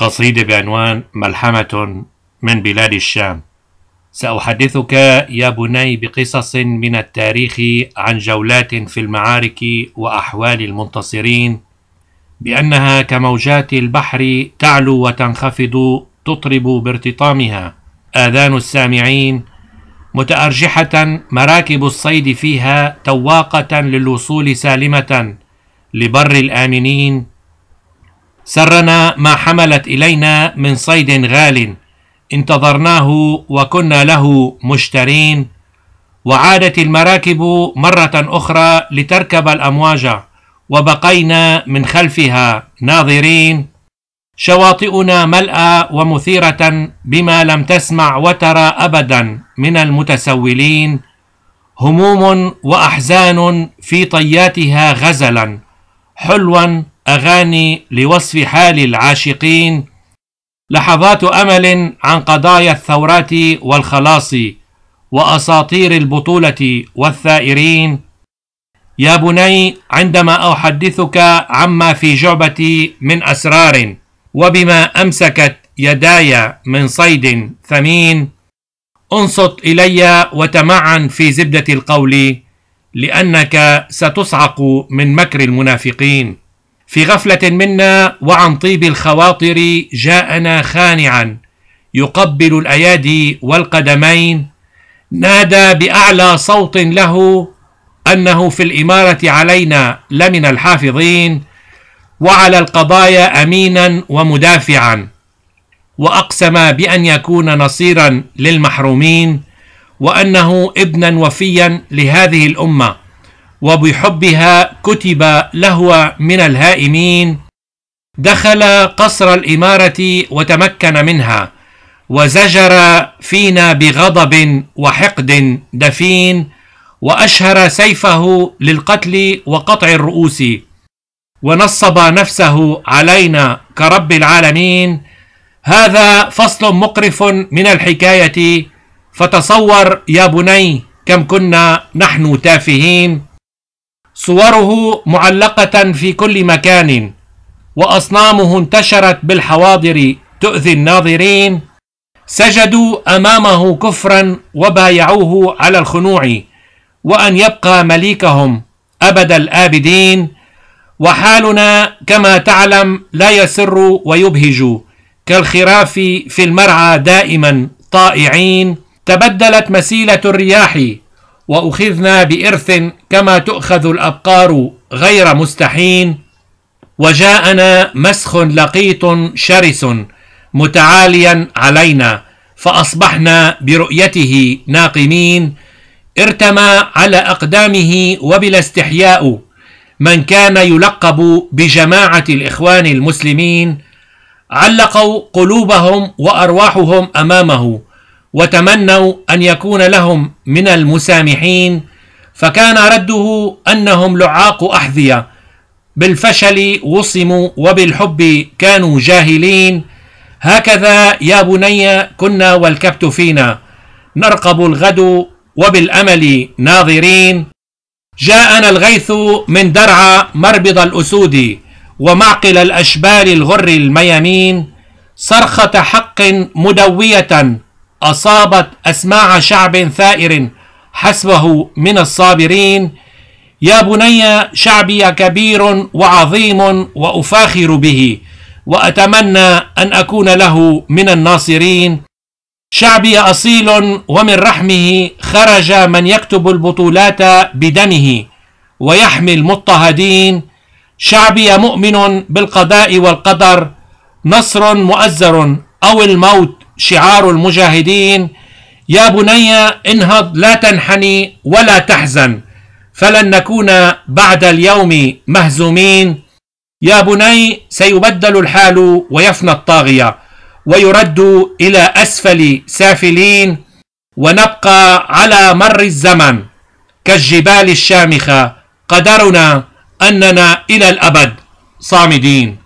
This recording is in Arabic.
قصيدة بعنوان ملحمة من بلاد الشام. سأحدثك يا بني بقصص من التاريخ عن جولات في المعارك وأحوال المنتصرين، بأنها كموجات البحر تعلو وتنخفض تطرب بارتطامها آذان السامعين، متأرجحة مراكب الصيد فيها تواقة للوصول سالمة لبر الآمنين. سرنا ما حملت إلينا من صيد غال، انتظرناه وكنا له مشترين. وعادت المراكب مرة أخرى لتركب الأمواج، وبقينا من خلفها ناظرين. شواطئنا ملأى ومثيرة بما لم تسمع وترى أبدا من المتسولين. هموم وأحزان في طياتها غزلا، حلوا أغاني لوصف حال العاشقين. لحظات أمل عن قضايا الثورات والخلاص، وأساطير البطولة والثائرين. يا بني، عندما أحدثك عما في جعبتي من أسرار، وبما أمسكت يداي من صيد ثمين، انصت إلي وتمعن في زبدة القول، لأنك ستصعق من مكر المنافقين. في غفلة منا وعن طيب الخواطر جاءنا خانعا يقبل الأيادي والقدمين، نادى بأعلى صوت له أنه في الإمارة علينا لمن الحافظين، وعلى القضايا أمينا ومدافعا، وأقسم بأن يكون نصيرا للمحرومين، وأنه ابنا وفيا لهذه الأمة، وبحبها كتب له من الهائمين. دخل قصر الإمارة وتمكن منها، وزجر فينا بغضب وحقد دفين، وأشهر سيفه للقتل وقطع الرؤوس، ونصب نفسه علينا كرب العالمين. هذا فصل مقرف من الحكاية، فتصور يا بني كم كنا نحن تافهين. صوره معلقة في كل مكان، وأصنامه انتشرت بالحواضر تؤذي الناظرين. سجدوا أمامه كفرا وبايعوه على الخنوع، وأن يبقى مليكهم أبد الآبدين. وحالنا كما تعلم لا يسر ويبهج، كالخراف في المرعى دائما طائعين. تبدلت مسيلة الرياح، وأخذنا بإرث كما تؤخذ الأبقار غير مستحين. وجاءنا مسخ لقيط شرس متعاليا علينا، فأصبحنا برؤيته ناقمين. ارتمى على أقدامه وبلا استحياء من كان يلقب بجماعة الإخوان المسلمين. علقوا قلوبهم وأرواحهم أمامه، وتمنوا أن يكون لهم من المسامحين، فكان رده أنهم لعاق أحذية، بالفشل وصموا وبالحب كانوا جاهلين. هكذا يا بني كنا والكبت فينا، نرقب الغد وبالأمل ناظرين. جاءنا الغيث من درعا مربض الأسود، ومعقل الأشبال الغر الميامين. صرخة حق مدوية أصابت أسماع شعب ثائر حسبه من الصابرين. يا بني، شعبي كبير وعظيم وأفاخر به، وأتمنى أن أكون له من الناصرين. شعبي أصيل، ومن رحمه خرج من يكتب البطولات بدمه ويحمي المضطهدين. شعبي مؤمن بالقضاء والقدر، نصر مؤزر أو الموت شعار المجاهدين. يا بني، انهض لا تنحني ولا تحزن، فلن نكون بعد اليوم مهزومين. يا بني، سيبدل الحال ويفنى الطاغية، ويرد إلى أسفل سافلين، ونبقى على مر الزمن كالجبال الشامخة. قدرنا أننا إلى الأبد صامدين.